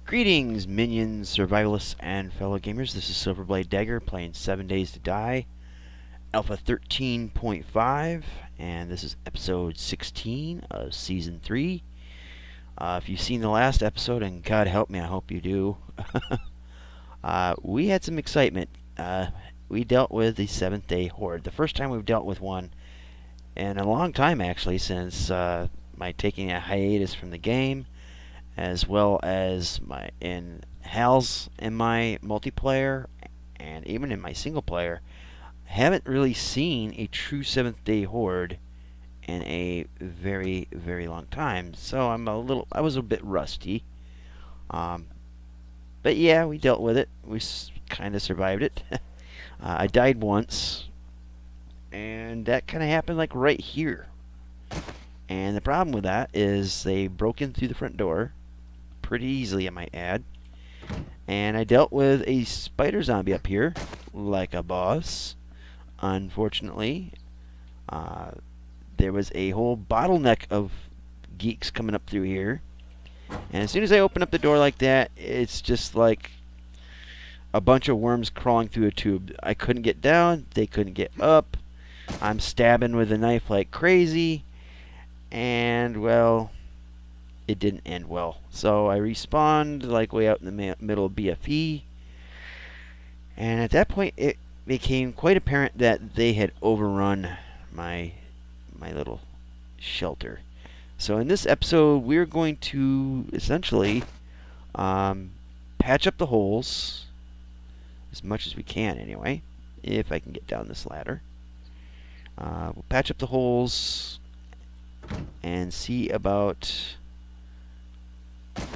Greetings, minions, survivalists, and fellow gamers. This is Silverblade Dagger playing 7 Days to Die, Alpha 13.5, and this is episode 16 of Season 3. If you've seen the last episode, and God help me, I hope you do, we had some excitement. We dealt with the 7th Day Horde. The first time we've dealt with one in a long time, actually, since my taking a hiatus from the game, as well as Hal's in my multiplayer and even in my single player. Haven't really seen a true 7th Day Horde in a very, very long time, so I was a bit rusty. But yeah, we dealt with it. We kind of survived it. I died once, and that kind of happened like right here. And the problem with that is they broke in through the front door pretty easily, I might add. And I dealt with a spider zombie up here like a boss. Unfortunately, there was a whole bottleneck of geeks coming up through here. And as soon as I open up the door like that, it's just like a bunch of worms crawling through a tube. I couldn't get down, they couldn't get up. I'm stabbing with a knife like crazy. And, well, it didn't end well. So I respawned like way out in the middle of BFE. And at that point, it became quite apparent that they had overrun my little shelter. So in this episode, we're going to essentially patch up the holes as much as we can, anyway, if I can get down this ladder. We'll patch up the holes and see about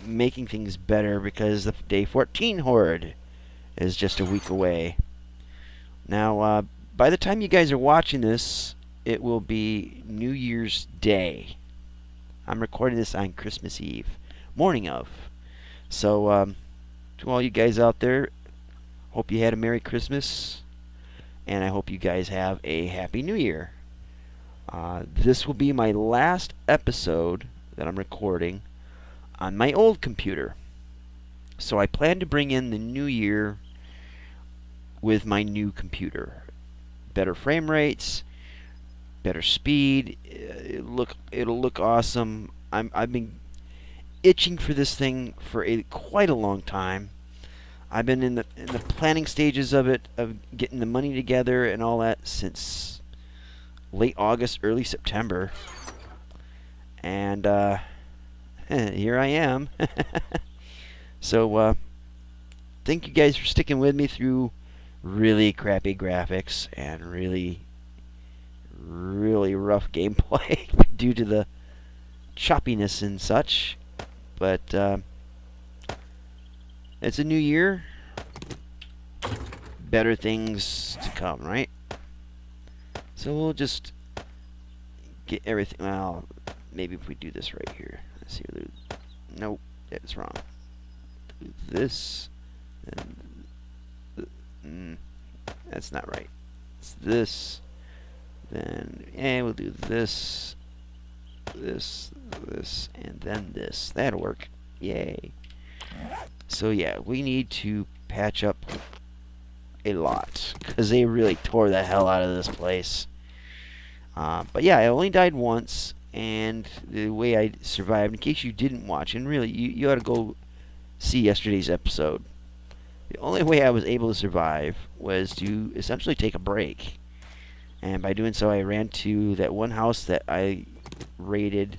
making things better, because the Day 14 Horde is just a week away. Now, by the time you guys are watching this, it will be New Year's Day. I'm recording this on Christmas Eve, morning of. So, to all you guys out there, hope you had a Merry Christmas, and I hope you guys have a Happy New Year. This will be my last episode that I'm recording on my old computer. So I plan to bring in the new year with my new computer. Better frame rates, better speed. It'll look awesome. I've been itching for this thing for quite a long time. I've been in the planning stages of it, of getting the money together and all that, since late August, early September. And here I am. So, thank you guys for sticking with me through really crappy graphics and really, really rough gameplay due to the choppiness and such. But it's a new year. Better things to come, right? So we'll just get everything. Well, maybe if we do this right here. Let's see. Nope, that's wrong. Do this. And that's not right. It's this. Then, we'll do this, this, and then this. That'll work. Yay. So yeah, we need to patch up a lot, because they really tore the hell out of this place. But yeah, I only died once, and the way I survived, in case you didn't watch, and really, you ought to go see yesterday's episode. The only way I was able to survive was to essentially take a break. And by doing so, I ran to that one house that I raided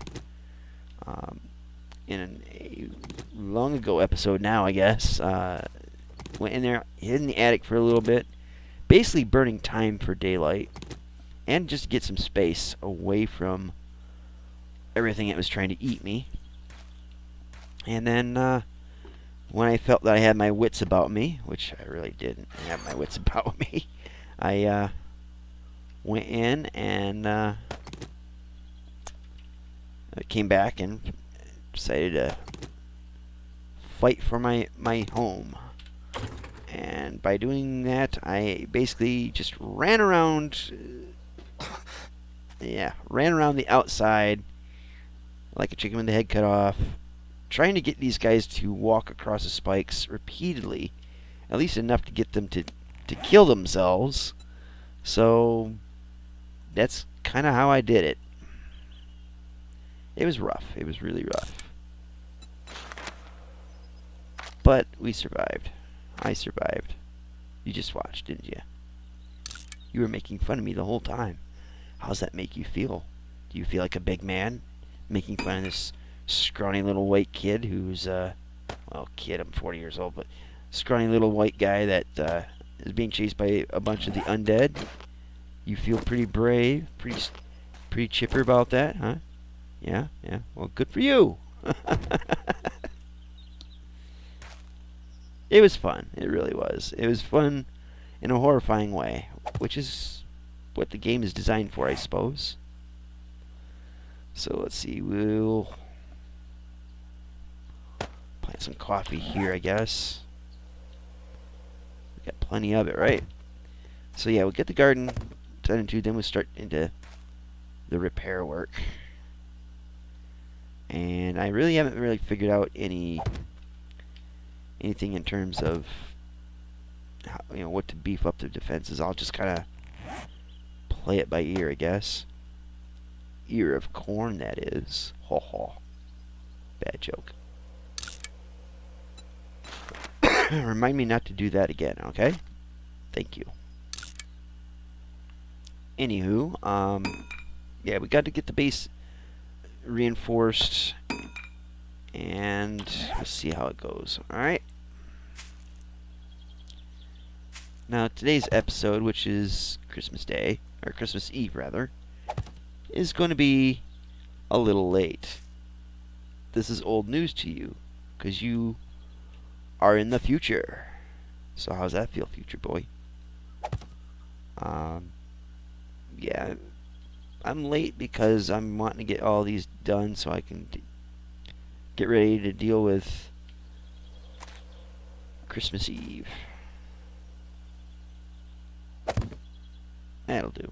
in a long ago episode now, I guess. Went in there, hid in the attic for a little bit, basically burning time for daylight, and just to get some space away from everything that was trying to eat me. And then, when I felt that I had my wits about me, which I really didn't have my wits about me, I went in and I came back and decided to fight for my home. And by doing that, I basically just ran around the outside like a chicken with the head cut off, trying to get these guys to walk across the spikes repeatedly, at least enough to get them to kill themselves. So that's kind of how I did it. It was rough. It was really rough. But we survived. I survived. You just watched, didn't you? You were making fun of me the whole time. How's that make you feel? Do you feel like a big man making fun of this scrawny little white kid who's, well, kid, I'm 40 years old, but scrawny little white guy that is being chased by a bunch of the undead? You feel pretty brave, pretty chipper about that, huh? Yeah, yeah. Well, good for you. It was fun. It really was. It was fun in a horrifying way, which is what the game is designed for, I suppose. So let's see. We'll plant some coffee here, I guess. We got plenty of it, right? So yeah, we'll get the garden tended to, then we'll start into the repair work. And I really haven't really figured out anything in terms of how, what to beef up the defenses. I'll just kind of play it by ear, I guess. Ear of corn, that is. Ho ho. Bad joke. Remind me not to do that again, okay? Thank you. Anywho, yeah, we got to get the base reinforced, and we'll see how it goes. Alright. Now, today's episode, which is Christmas Day, or Christmas Eve, rather, is going to be a little late. This is old news to you, because you are in the future. So how's that feel, future boy? Yeah, I'm late because I'm wanting to get all these done so I can get ready to deal with Christmas Eve. That'll do.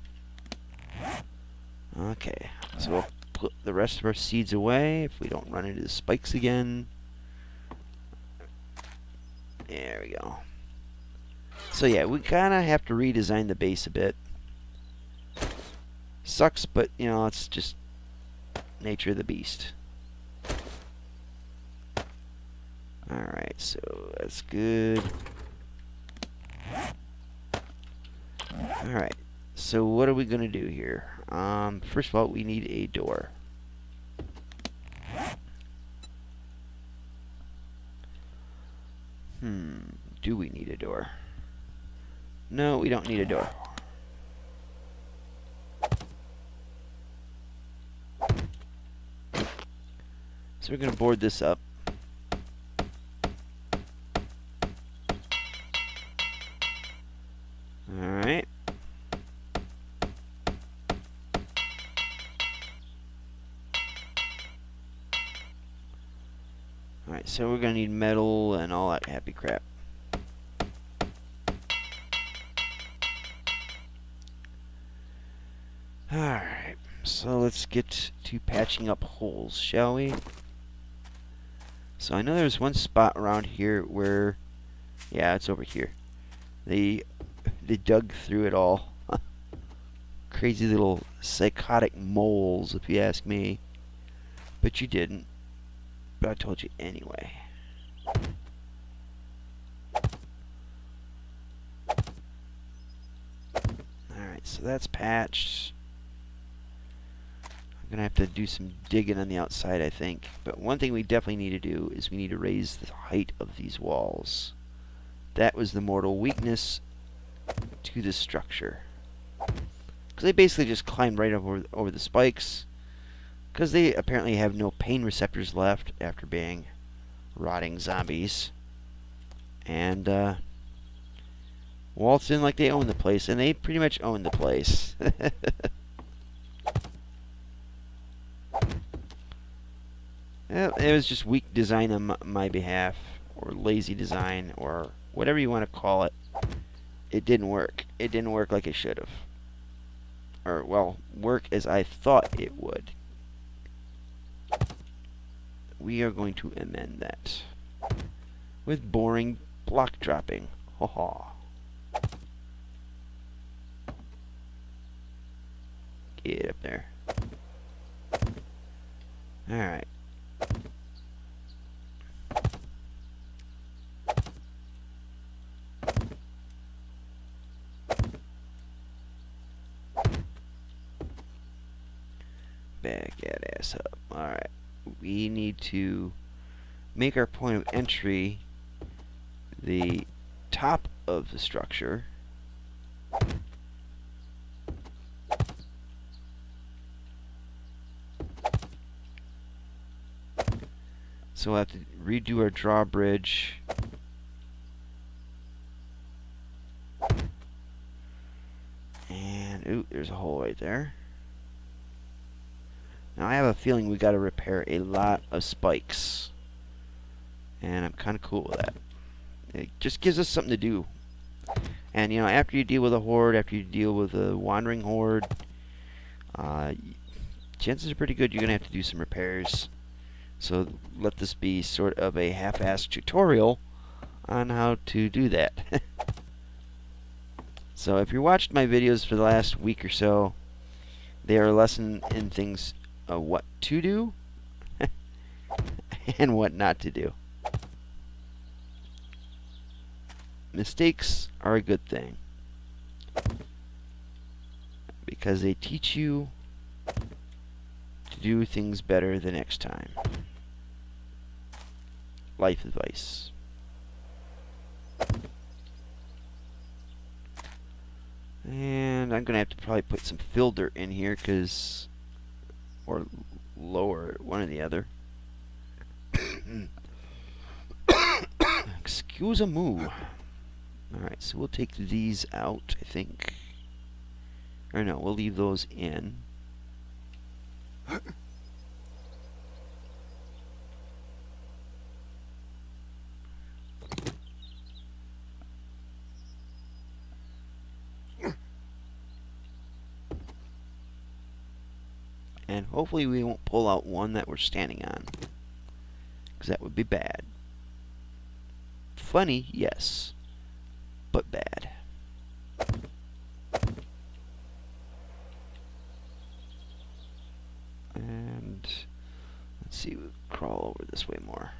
Okay, so we'll put the rest of our seeds away if we don't run into the spikes again. There we go. So yeah, we kind of have to redesign the base a bit. Sucks, but it's just nature of the beast. Alright, so that's good. Alright, so what are we going to do here? First of all, we need a door. Do we need a door? No, we don't need a door. So we're going to board this up. Alright. Alright, so we're going to need metal and all that happy crap. Alright, so let's get to patching up holes, shall we? So I know there's one spot around here where, yeah, it's over here. They dug through it all. Crazy little psychotic moles, if you ask me. But you didn't. But I told you anyway. Alright, so that's patched. I'm going to have to do some digging on the outside, I think. But one thing we definitely need to do is we need to raise the height of these walls. That was the mortal weakness to this structure. Because they basically just climbed right over the spikes. Because they apparently have no pain receptors left after being rotting zombies. And waltz in like they own the place. And they pretty much own the place. Well, it was just weak design on my behalf, or lazy design, or whatever you want to call it. It didn't work. It didn't work like it should have. Or, well, work as I thought it would. we are going to amend that with boring block dropping. Ha ha. Get up there. Alright. Back that ass up. Alright. We need to make our point of entry the top of the structure. So we'll have to redo our drawbridge. And, ooh, there's a hole right there. Now I have a feeling we got to repair a lot of spikes. And I'm kind of cool with that. It just gives us something to do. And, you know, after you deal with a horde, after you deal with a wandering horde, chances are pretty good you're going to have to do some repairs. So let this be sort of a half-assed tutorial on how to do that. So if you watched my videos for the last week or so, they are a lesson in things of what to do and what not to do. Mistakes are a good thing because they teach you to do things better the next time. Life advice. And I'm gonna have to probably put some fill dirt in here, or lower, one or the other. Excuse a moo. Alright, so we'll take these out, I think. Or no, we'll leave those in. And hopefully we won't pull out one that we're standing on, because that would be bad. Funny, yes, but bad. And let's see, we'll crawl over this way more.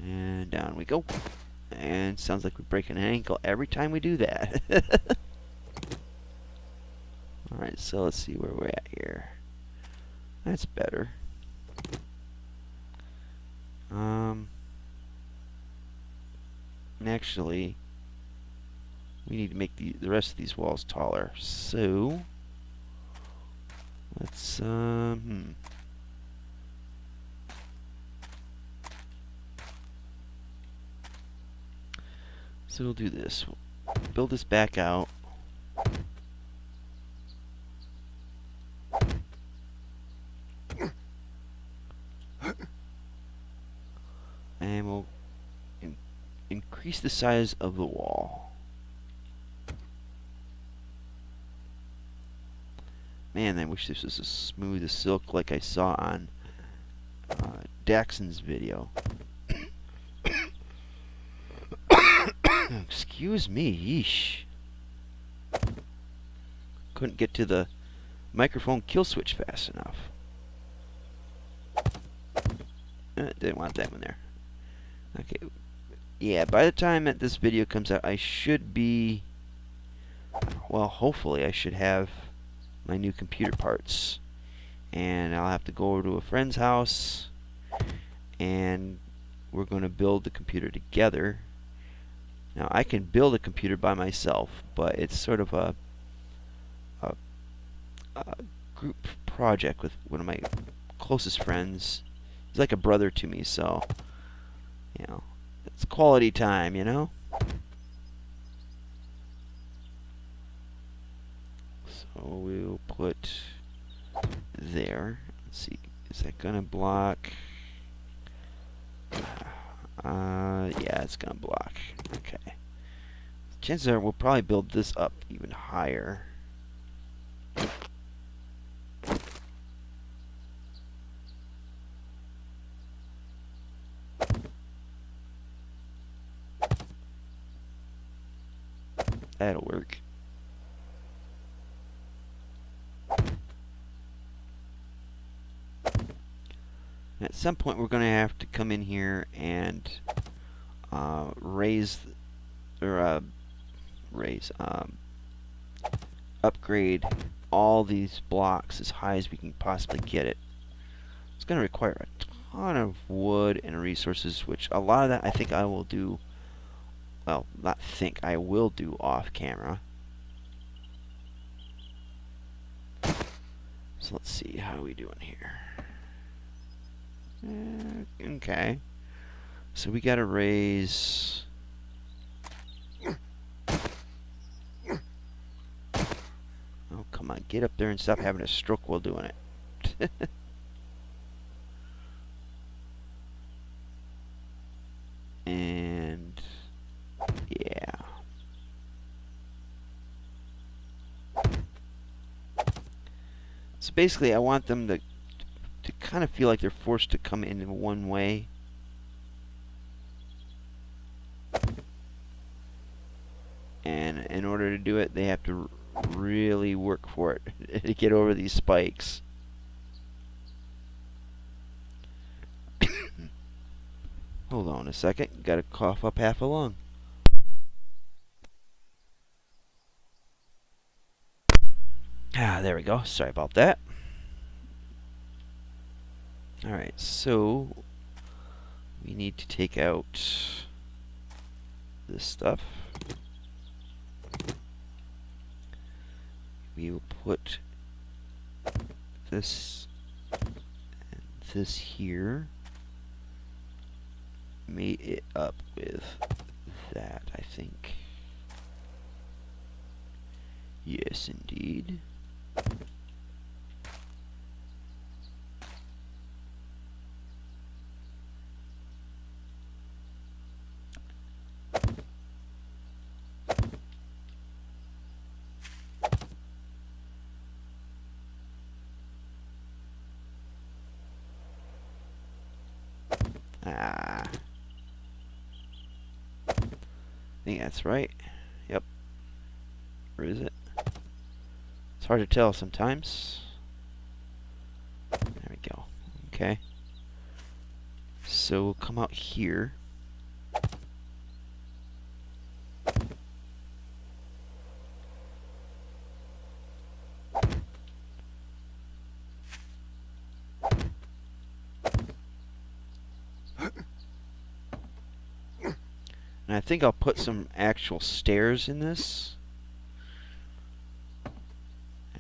And down we go. And sounds like we're breaking an ankle every time we do that. Alright, so let's see where we're at here. That's better. Actually, we need to make the rest of these walls taller. So, let's, So we'll do this. We'll build this back out. And we'll increase the size of the wall. Man, I wish this was as smooth as silk like I saw on Daxon's video. Excuse me, yeesh. Couldn't get to the microphone kill switch fast enough. Didn't want that one there. Okay. Yeah, by the time that this video comes out, I should be... Well, hopefully I should have my new computer parts. And I'll have to go over to a friend's house. And we're going to build the computer together. Now, I can build a computer by myself, but it's sort of a group project with one of my closest friends. He's like a brother to me, so, you know, it's quality time, you know? So we'll put there. Let's see, is that gonna block? Yeah, it's gonna block. Okay. Chances are we'll probably build this up even higher. That'll work. At some point, we're going to have to come in here and raise, or upgrade all these blocks as high as we can possibly get it. It's going to require a ton of wood and resources, which a lot of that I think I will do, well, not think, I will do off camera. So let's see, how are we doing here? Okay. So we gotta raise... Oh, come on, get up there and stop having a stroke while doing it. And... yeah. So basically, I want them to kind of feel like they're forced to come in one way. And in order to do it, they have to really work for it to get over these spikes. Hold on a second. Gotta cough up half a lung. Ah, there we go. Sorry about that. Alright, so we need to take out this stuff. We will put this and this here. Mate it up with that, I think. Yes, indeed. Ah. I think that's right. Yep. Or is it? It's hard to tell sometimes. There we go. Okay. So we'll come out here. And I think I'll put some actual stairs in this.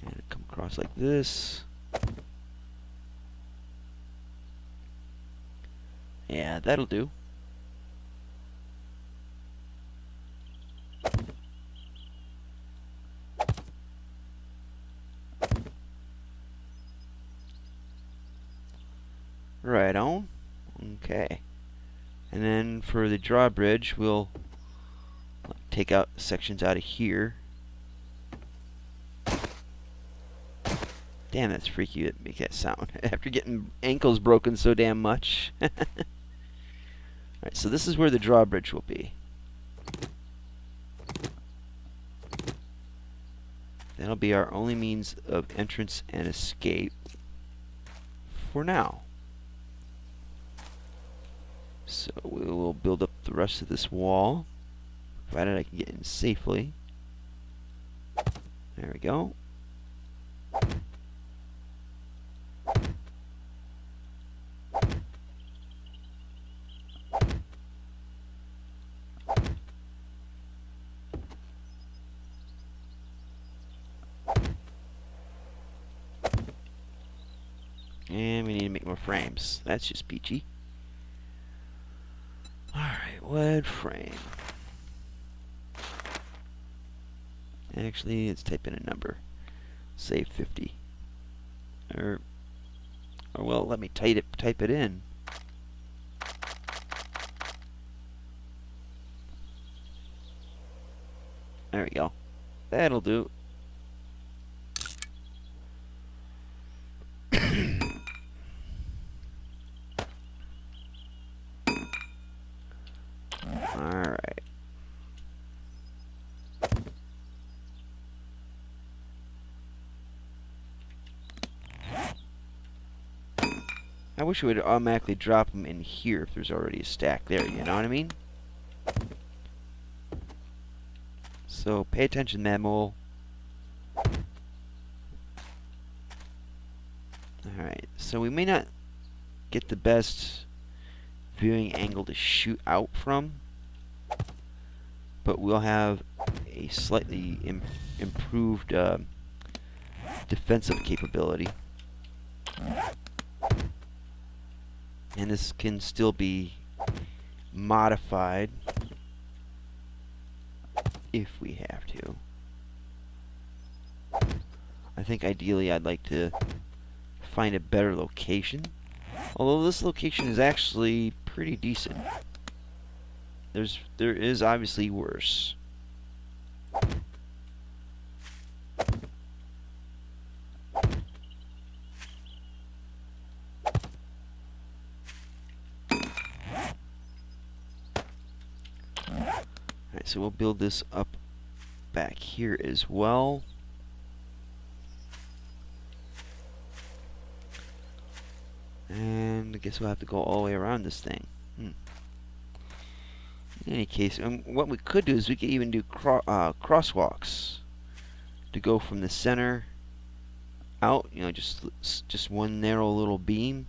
And come across like this. Yeah, that'll do. Right on. Okay. And then for the drawbridge, we'll take out sections out of here. Damn, that's freaky to make that sound after getting ankles broken so damn much. Alright, so this is where the drawbridge will be. That'll be our only means of entrance and escape for now. So we will build up the rest of this wall, provided I can get in safely. There we go. And we need to make more frames. That's just peachy. Alright, wood frame. Actually, let's type in a number. Say 50. Or well, let me type it in. There we go. That'll do. Alright. I wish it would automatically drop them in here if there's already a stack there, you know what I mean? So pay attention, Mammal. Alright, so we may not get the best viewing angle to shoot out from, but we'll have a slightly improved defensive capability. And this can still be modified if we have to. I think ideally I'd like to find a better location. Although this location is actually pretty decent. There is obviously worse. Alright, so we'll build this up back here as well. And I guess we'll have to go all the way around this thing. In any case, what we could do is we could even do crosswalks to go from the center out, you know, just one narrow little beam.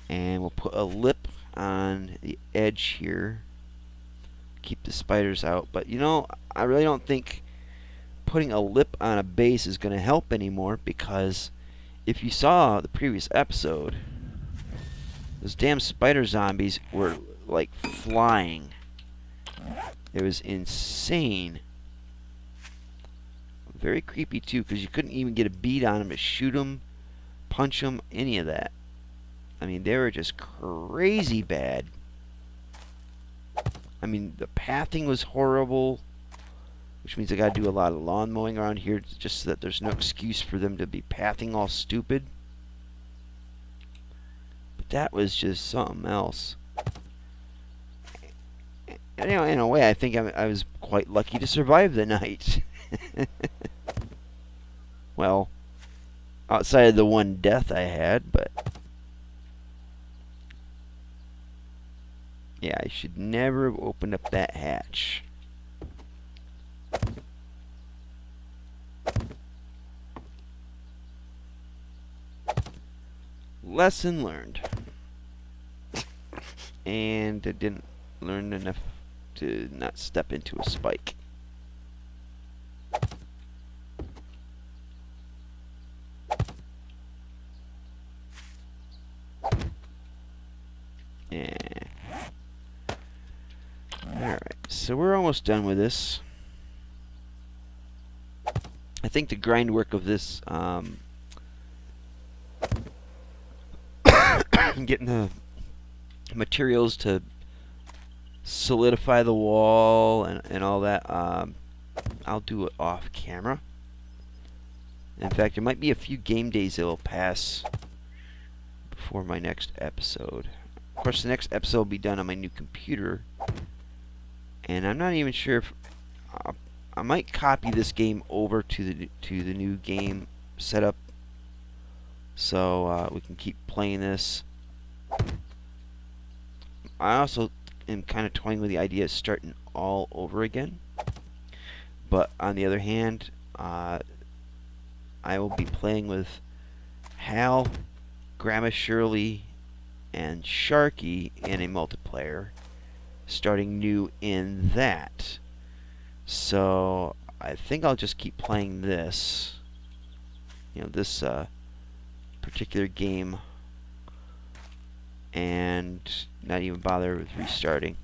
And we'll put a lip on the edge here. Keep the spiders out. But, you know, I really don't think putting a lip on a base is going to help anymore, because if you saw the previous episode, those damn spider zombies were like flying. It was insane. Very creepy too, because you couldn't even get a bead on them to shoot them, punch them, any of that. I mean, they were just crazy bad. I mean, the pathing was horrible, which means I gotta do a lot of lawn mowing around here just so that there's no excuse for them to be pathing all stupid. But that was just something else. And, you know, in a way, I think I was quite lucky to survive the night. Well, outside of the one death I had, but yeah, I should never have opened up that hatch. Lesson learned. And I didn't learn enough to not step into a spike. Yeah. Alright, so we're almost done with this. I think the grind work of this, getting the materials to solidify the wall and all that, I'll do it off camera. In fact, there might be a few game days that will pass before my next episode. Of course, the next episode will be done on my new computer, and I'm not even sure if I might copy this game over to the new game setup, so we can keep playing this. I also am kind of toying with the idea of starting all over again, but on the other hand, I will be playing with Hal, Grandma Shirley, and Sharky in a multiplayer, starting new in that. So I think I'll just keep playing this, you know, this particular game, and not even bother with restarting.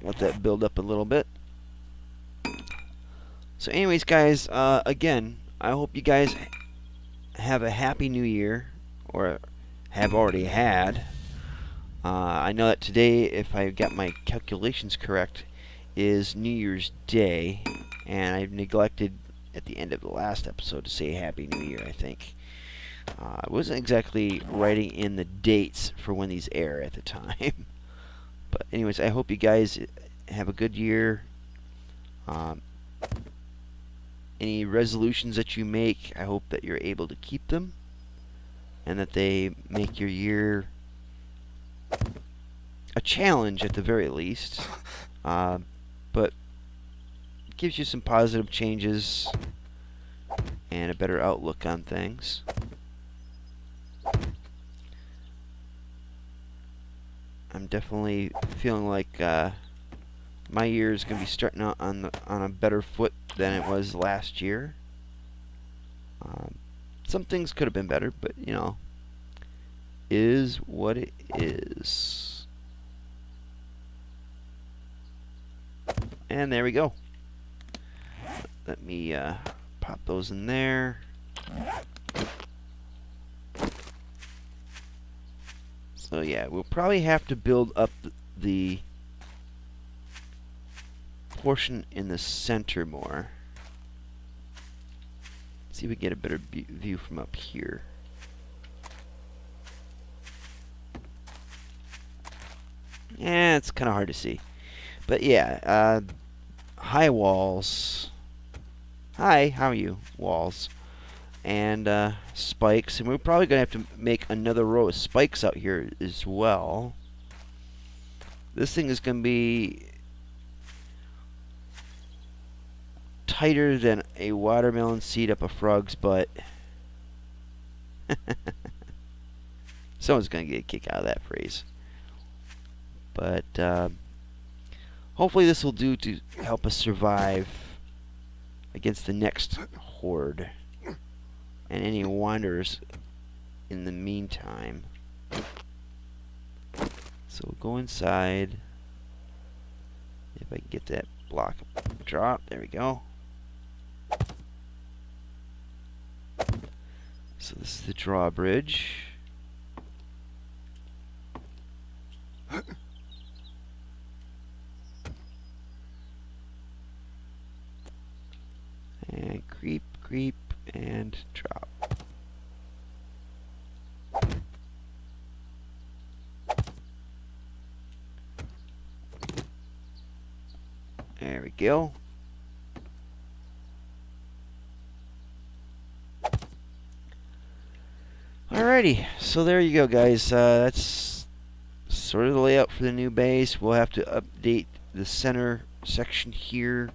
let that build up a little bit. So anyways, guys, again, I hope you guys have a happy new year, or have already had. I know that today, if I got my calculations correct, is New Year's Day, and I've neglected at the end of the last episode to say Happy New Year, I think. I wasn't exactly writing in the dates for when these air at the time. But anyways, I hope you guys have a good year. Any resolutions that you make, I hope that you're able to keep them, and that they make your year a challenge at the very least, but it gives you some positive changes and a better outlook on things. I'm definitely feeling like my year is going to be starting out on a better foot than it was last year. Some things could have been better, but you know, is what it is. And there we go. Let me pop those in there. So yeah, we'll probably have to build up the portion in the center more. See if we get a better view from up here. Yeah, it's kind of hard to see. But yeah, high walls. Hi, how are you? Walls. And spikes. And we're probably going to have to make another row of spikes out here as well. This thing is going to be tighter than a watermelon seed up a frog's butt. Someone's going to get a kick out of that phrase. But hopefully this will do to help us survive against the next horde and any wanderers in the meantime. So we'll go inside. If I can get that block drop, there we go. So this is the drawbridge. And creep, creep, and drop. There we go. Alrighty, so there you go, guys. That's sort of the layout for the new base. We'll have to update the center section here.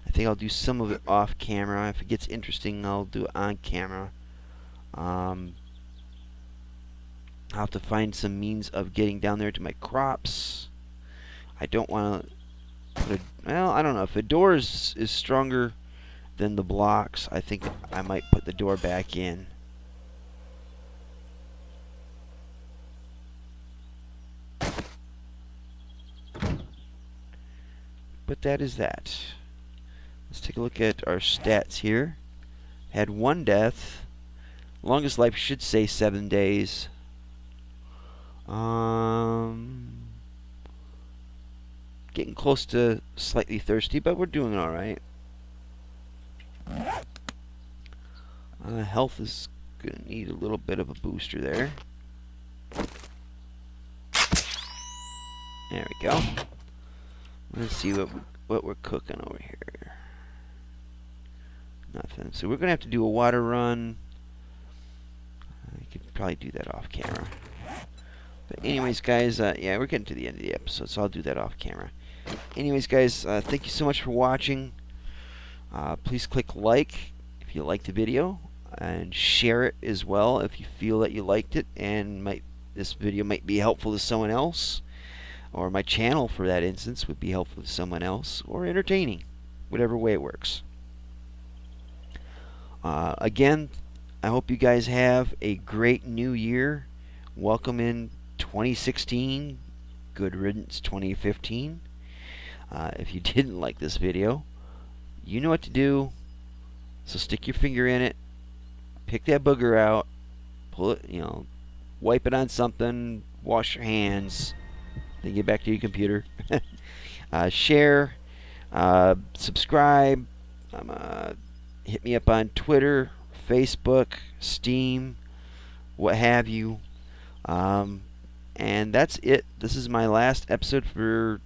I think I'll do some of it off camera. If it gets interesting, I'll do it on camera. I'll have to find some means of getting down there to my crops. I don't want to put a... Well, I don't know. If a door is stronger than the blocks, I think I might put the door back in. But that is that. Let's take a look at our stats here. Had 1 death. Longest life should say 7 days. Getting close to slightly thirsty, but we're doing alright. Health is going to need a little bit of a booster there. There we go. Let's see what we're cooking over here. Nothing. So we're going to have to do a water run. I could probably do that off camera. But anyways, guys, yeah, we're getting to the end of the episode, so I'll do that off camera. Anyways, guys, thank you so much for watching. Please click like if you liked the video, and share it as well if you feel that you liked it and this video might be helpful to someone else, or my channel for that instance would be helpful to someone else, or entertaining, whatever way it works. Again, I hope you guys have a great new year. Welcome in 2016. Good riddance 2015. If you didn't like this video, you know what to do. So stick your finger in it, pick that booger out, pull it, wipe it on something, wash your hands, then get back to your computer. Share, subscribe, hit me up on Twitter, Facebook, Steam, what have you. And that's it. This is my last episode for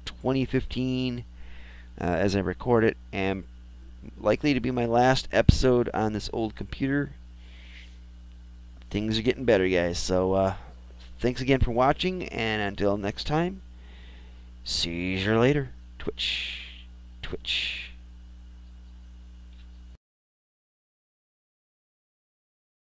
2015 as I record it, and likely to be my last episode on this old computer. Things are getting better, guys. So thanks again for watching, and until next time, see you later. Twitch.